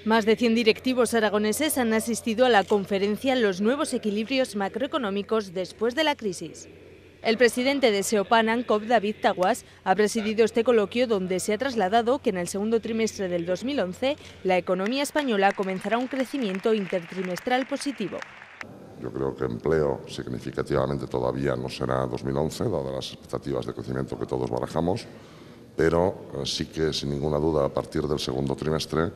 Más de 100 directivos aragoneses han asistido a la conferencia Los nuevos equilibrios macroeconómicos después de la crisis. El presidente de Seopan Ancop, David Taguas, ha presidido este coloquio donde se ha trasladado que en el segundo trimestre del 2011 la economía española comenzará un crecimiento intertrimestral positivo. Yo creo que empleo significativamente todavía no será 2011, dadas las expectativas de crecimiento que todos barajamos, pero sí que sin ninguna duda a partir del segundo trimestre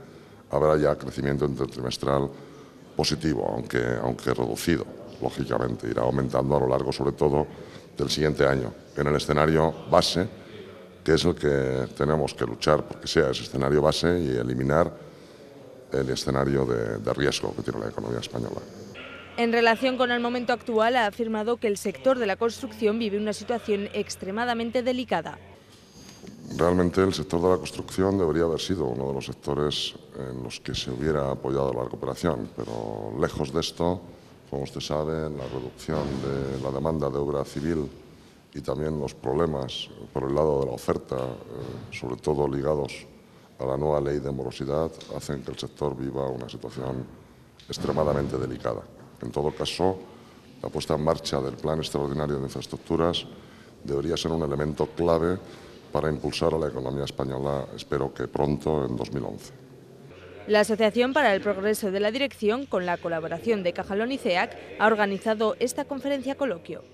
habrá ya crecimiento intertrimestral positivo, aunque reducido, lógicamente, irá aumentando a lo largo sobre todo del siguiente año, en el escenario base, que es el que tenemos que luchar porque sea ese escenario base y eliminar el escenario de riesgo que tiene la economía española. En relación con el momento actual, ha afirmado que el sector de la construcción vive una situación extremadamente delicada. Realmente el sector de la construcción debería haber sido uno de los sectores en los que se hubiera apoyado la recuperación, pero lejos de esto, como usted sabe, la reducción de la demanda de obra civil y también los problemas por el lado de la oferta, sobre todo ligados a la nueva ley de morosidad, hacen que el sector viva una situación extremadamente delicada. En todo caso, la puesta en marcha del Plan Extraordinario de Infraestructuras debería ser un elemento clave para impulsar a la economía española, espero que pronto, en 2011. La Asociación para el Progreso de la Dirección, con la colaboración de Cajalón y CEAC, ha organizado esta conferencia coloquio.